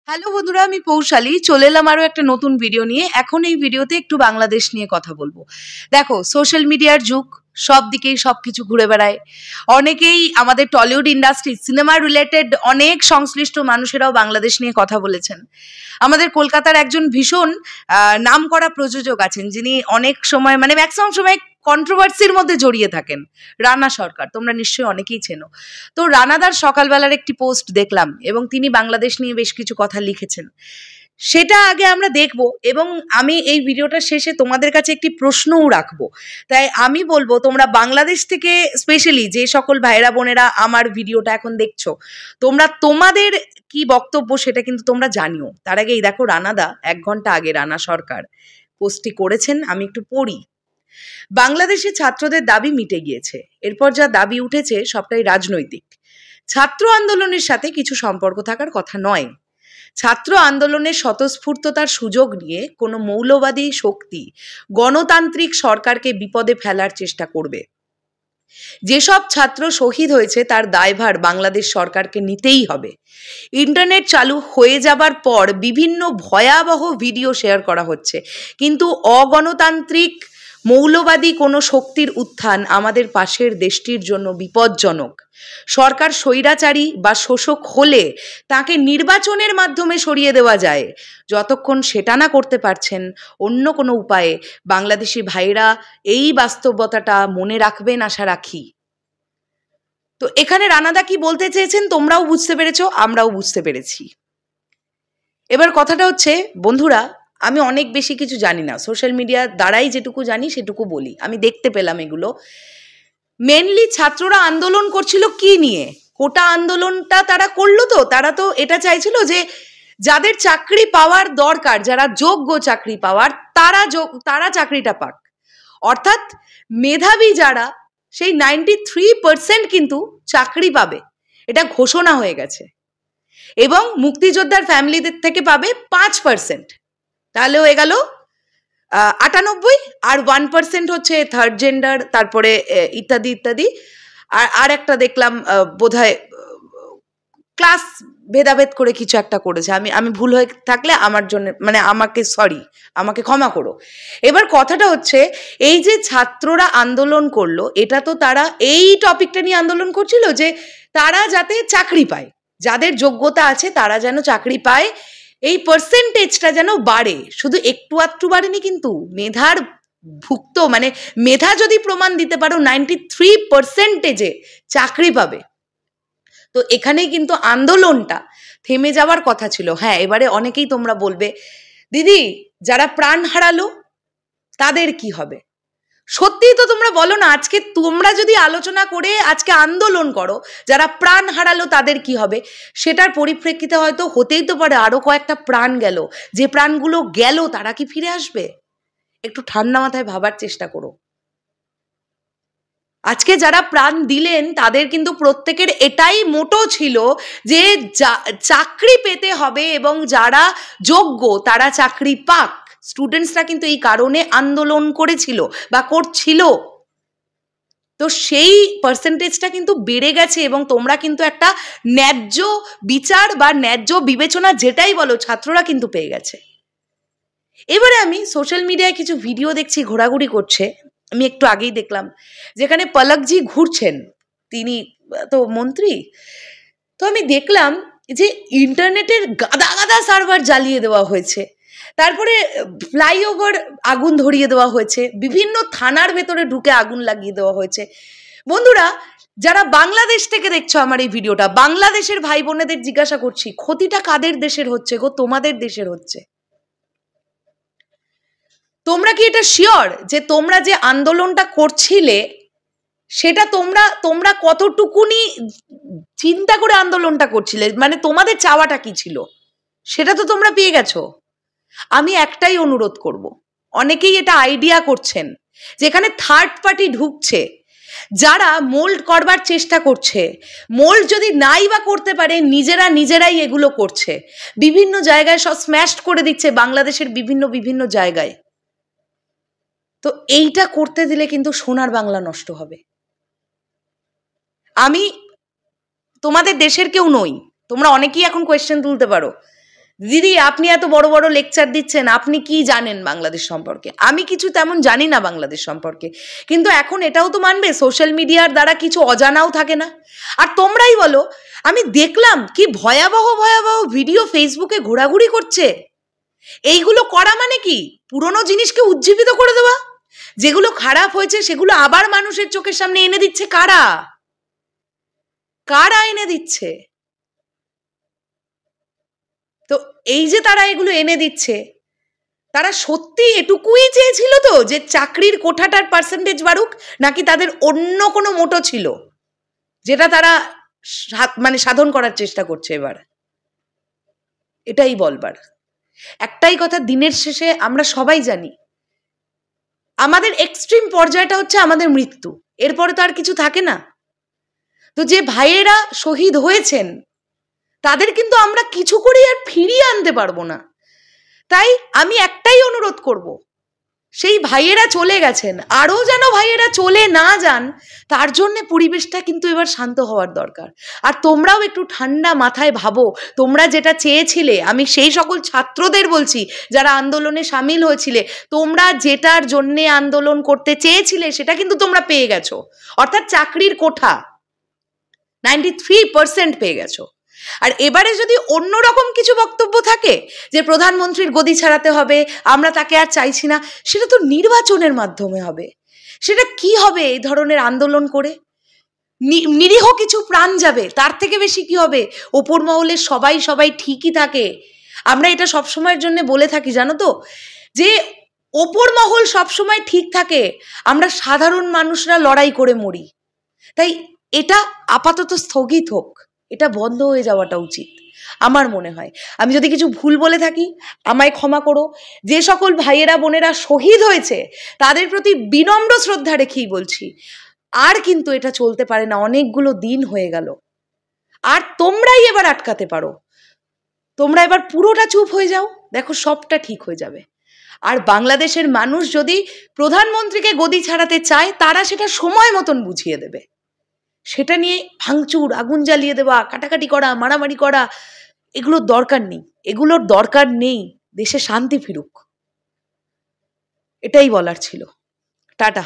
Hello বন্ধুরা, আমি পৌশালী চলে এলাম আরও একটা নতুন ভিডিও নিয়ে। এখন এই ভিডিওতে একটু বাংলাদেশ নিয়ে কথা বলবো। দেখো, সোশ্যাল মিডিয়ার যুগ, সব দিকেই সব কিছু ঘুরে বেড়ায়। অনেকেই আমাদের টলিউড ইন্ডাস্ট্রি সিনেমা রিলেটেড অনেক সংশ্লিষ্ট মানুষেরাও বাংলাদেশ নিয়ে কথা বলেছেন। আমাদের কলকাতার একজন ভীষণ নামকরা প্রযোজক আছেন, যিনি অনেক সময় মানে ম্যাক্সিমাম সময় কন্ট্রোভার্সির মধ্যে জড়িয়ে থাকেন, রানা সরকার। তোমরা নিশ্চয়ই অনেকেই চেনো। তো রানাদার সকালবেলার একটি পোস্ট দেখলাম এবং তিনি বাংলাদেশ নিয়ে বেশ কিছু কথা লিখেছেন। সেটা আগে আমরা দেখব এবং আমি এই ভিডিওটার শেষে তোমাদের কাছে একটি প্রশ্নও রাখবো। তাই আমি বলবো, তোমরা বাংলাদেশ থেকে স্পেশালি যে সকল ভাইরা বোনেরা আমার ভিডিওটা এখন দেখছো, তোমরা তোমাদের কি বক্তব্য সেটা কিন্তু তোমরা জানিও। তার আগে এই দেখো, রানাদা 1 ঘন্টা আগে রানা সরকার পোস্টটি করেছেন, আমি একটু পড়ি। বাংলাদেশে ছাত্রদের দাবি মিটে গিয়েছে। এরপর যা দাবি উঠেছে সবটাই রাজনৈতিক। ছাত্র আন্দোলনের সাথে কিছু সম্পর্ক থাকার কথা নয়। ছাত্র আন্দোলনের স্বতঃস্ফূর্ততার সুযোগ নিয়ে কোনো মৌলবাদী শক্তি গণতান্ত্রিক সরকারকে বিপদে ফেলার চেষ্টা করবে। যেসব ছাত্র শহীদ হয়েছে তার দায়ভার বাংলাদেশ সরকারকে নিতেই হবে। ইন্টারনেট চালু হয়ে যাবার পর বিভিন্ন ভয়াবহ ভিডিও শেয়ার করা হচ্ছে, কিন্তু অগণতান্ত্রিক মৌলবাদী কোনো শক্তির উত্থান আমাদের পাশের দেশটির জন্য বিপজ্জনক। সরকার স্বৈরাচারী বা শোষক হলে তাকে নির্বাচনের মাধ্যমে সরিয়ে দেওয়া যায়। যতক্ষণ সেটা না করতে পারছেন অন্য কোনো উপায়ে বাংলাদেশি ভাইরা এই বাস্তবতাটা মনে রাখবেন আশা রাখি। তো এখানে রানাদা কি বলতে চেয়েছেন তোমরাও বুঝতে পেরেছো, আমরাও বুঝতে পেরেছি। এবার কথাটা হচ্ছে, বন্ধুরা, আমি অনেক বেশি কিছু জানি না, সোশ্যাল মিডিয়ার দ্বারাই যেটুকু জানি সেটুকু বলি। আমি দেখতে পেলাম এগুলো। মেনলি ছাত্ররা আন্দোলন করছিল কি নিয়ে? কোটা আন্দোলনটা তারা করলো, তো তারা তো এটা চাইছিল যে যাদের চাকরি পাওয়ার দরকার, যারা যোগ্য চাকরি পাওয়ার, তারা চাকরিটা পাক। অর্থাৎ মেধাবী যারা, সেই 93% কিন্তু চাকরি পাবে, এটা ঘোষণা হয়ে গেছে। এবং মুক্তিযোদ্ধার ফ্যামিলিদের থেকে পাবে 5%। তাহলে হয়ে গেল 98, আর 1% হচ্ছে থার্ড জেন্ডার, তারপরে ইত্যাদি ইত্যাদি। আর একটা দেখলাম বোধহয় ক্লাস ভেদাভেদ করে কিছু একটা করেছে। আমি ভুল হয়ে থাকলে আমার জন্য মানে আমাকে ক্ষমা করো। এবার কথাটা হচ্ছে, এই যে ছাত্ররা আন্দোলন করলো, এটা তো তারা এই টপিকটা নিয়ে আন্দোলন করছিল যে তারা যাতে চাকরি পায়, যাদের যোগ্যতা আছে তারা যেন চাকরি পায়, এই পার্সেন্টেজটা যেন বাড়ে। শুধু একটু আধটু বাড়েনি কিন্তু, মেধার ভুক্ত মানে মেধা যদি প্রমাণ দিতে পারো 93%-এ চাকরি পাবে। তো এখানেই কিন্তু আন্দোলনটা থেমে যাওয়ার কথা ছিল। হ্যাঁ, এবারে অনেকেই তোমরা বলবে, দিদি যারা প্রাণ হারালো তাদের কি হবে? সত্যিই তো তোমরা বলো না, আজকে তোমরা যদি আলোচনা করে আজকে আন্দোলন করো, যারা প্রাণ হারালো তাদের কি হবে, সেটার পরিপ্রেক্ষিতে হয়তো হতেই তো পারে আরো কয়েকটা প্রাণ গেল। যে প্রাণগুলো গেল তারা কি ফিরে আসবে? একটু ঠান্ডা মাথায় ভাবার চেষ্টা করো। আজকে যারা প্রাণ দিলেন তাদের কিন্তু প্রত্যেকের এটাই মোটো ছিল যে চাকরি পেতে হবে এবং যারা যোগ্য তারা চাকরি পাক। স্টুডেন্টসরা কিন্তু এই কারণে আন্দোলন করেছিল বা করছিল। তো সেই পার্সেন্টেজটা কিন্তু বেড়ে গেছে এবং তোমরা কিন্তু একটা ন্যায্য বিচার বা ন্যায্য বিবেচনা যেটাই বলো, ছাত্ররা কিন্তু পেয়ে গেছে। এবারে আমি সোশ্যাল মিডিয়ায় কিছু ভিডিও দেখছি, ঘোরাঘুরি করছে। আমি একটু আগেই দেখলাম যেখানে পলকজি ঘুরছেন, তিনি তো মন্ত্রী। তো আমি দেখলাম যে ইন্টারনেটের গাদা গাদা সার্ভার জ্বালিয়ে দেওয়া হয়েছে, তারপরে ফ্লাইওভার আগুন ধরিয়ে দেওয়া হয়েছে, বিভিন্ন থানার ভেতরে ঢুকে আগুন লাগিয়ে দেওয়া হয়েছে। বন্ধুরা, যারা বাংলাদেশ থেকে দেখছো আমার এই ভিডিওটা, বাংলাদেশের ভাই বোনেদের জিজ্ঞাসা করছি, ক্ষতিটা কাদের দেশের হচ্ছে গো? তোমাদের দেশের হচ্ছে। তোমরা কি এটা শিওর যে তোমরা যে আন্দোলনটা করছিলে সেটা তোমরা কতটুকুনি চিন্তা করে আন্দোলনটা করছিলে? মানে তোমাদের চাওয়াটা কি ছিল সেটা তো তোমরা পেয়ে গেছো। আমি একটাই অনুরোধ করব, অনেকেই এটা আইডিয়া করছেন যেখানে থার্ড পার্টি ঢুকছে, যারা মোল্ড করবার চেষ্টা করছে, মোল্ড যদি নাই বা করতে পারে নিজেরাই এগুলো করছে, বিভিন্ন জায়গায় সব স্ম্যাশ করে দিচ্ছে বাংলাদেশের বিভিন্ন জায়গায়। তো এইটা করতে দিলে কিন্তু সোনার বাংলা নষ্ট হবে। আমি তোমাদের দেশের কেউ নই, তোমরা অনেকেই এখন কোয়েশ্চেন তুলতে পারো দিদি আপনি এত বড় বড় লেকচার দিচ্ছেন, আপনি কি জানেন বাংলাদেশ সম্পর্কে? আমি কিছু তেমন জানি না বাংলাদেশ সম্পর্কে, কিন্তু এখন এটাও তো মানবে সোশ্যাল মিডিয়ার দ্বারা কিছু অজানাও থাকে না। আর তোমরাই বলো, আমি দেখলাম কি ভয়াবহ ভয়াবহ ভিডিও ফেসবুকে ঘোরাঘুরি করছে। এইগুলো করা মানে কি? পুরনো জিনিসকে উজ্জীবিত করে দেওয়া। যেগুলো খারাপ হয়েছে সেগুলো আবার মানুষের চোখের সামনে এনে দিচ্ছে কারা? কারা এনে দিচ্ছে? তো এই যে তারা এগুলো এনে দিচ্ছে, তারা সত্যি এটুকুই চেয়েছিল তো যে চাকরির কোঠাটার পার্সেন্টেজ বাড়ুক, নাকি তাদের অন্য কোনো মোটো ছিল যেটা তারা মানে সাধন করার চেষ্টা করছে এবার? এটাই বলবার। একটাই কথা, দিনের শেষে আমরা সবাই জানি আমাদের এক্সট্রিম পর্যায়টা হচ্ছে আমাদের মৃত্যু, এরপরে তো আর কিছু থাকে না। তো যে ভাইয়েরা শহীদ হয়েছেন তাদের কিন্তু আমরা কিছু করে আর ফিরিয়ে আনতে পারবো না। তাই আমি একটাই অনুরোধ করব, সেই ভাইয়েরা চলে গেছেন, আরও যেন ভাইয়েরা চলে না যান, তার জন্য পরিবেশটা কিন্তু এবার শান্ত হওয়ার দরকার। আর তোমরাও একটু ঠান্ডা মাথায় ভাবো, তোমরা যেটা চেয়েছিলে, আমি সেই সকল ছাত্রদের বলছি যারা আন্দোলনে সামিল হয়েছিলে, তোমরা যেটার জন্যে আন্দোলন করতে চেয়েছিলে সেটা কিন্তু তোমরা পেয়ে গেছো, অর্থাৎ চাকরির কোঠা 93% পেয়ে গেছো। আর এবারে যদি অন্যরকম কিছু বক্তব্য থাকে যে প্রধানমন্ত্রীর গদি ছাড়াতে হবে, আমরা তাকে আর চাইছি না, সেটা তো নির্বাচনের মাধ্যমে হবে। সেটা কি হবে এই ধরনের আন্দোলন করে? নিরীহ কিছু প্রাণ যাবে, তার থেকে বেশি কি হবে? ওপর মহলে সবাই সবাই ঠিকই থাকে। আমরা এটা সবসময়ের জন্য বলে থাকি জানো তো, যে ওপর মহল সবসময় ঠিক থাকে, আমরা সাধারণ মানুষরা লড়াই করে মরি। তাই এটা আপাতত স্থগিত হোক, এটা বন্ধ হয়ে যাওয়াটা উচিত আমার মনে হয়। আমি যদি কিছু ভুল বলে থাকি আমায় ক্ষমা করো। যে সকল ভাইয়েরা বোনেরা শহীদ হয়েছে তাদের প্রতি বিনম্র শ্রদ্ধা রেখেই বলছি, আর কিন্তু এটা চলতে পারে না, অনেকগুলো দিন হয়ে গেল। আর তোমরাই এবার আটকাতে পারো, তোমরা এবার পুরোটা চুপ হয়ে যাও, দেখো সবটা ঠিক হয়ে যাবে। আর বাংলাদেশের মানুষ যদি প্রধানমন্ত্রীকে গদি ছাড়াতে চায়, তারা সেটা সময় মতন বুঝিয়ে দেবে। সেটা নিয়ে ভাঙচুর, আগুন জ্বালিয়ে দেওয়া, কাটাকাটি করা, মারামারি করা, এগুলোর দরকার নেই। এগুলোর দরকার নেই, দেশে শান্তি ফিরুক, এটাই বলার ছিল। টাটা।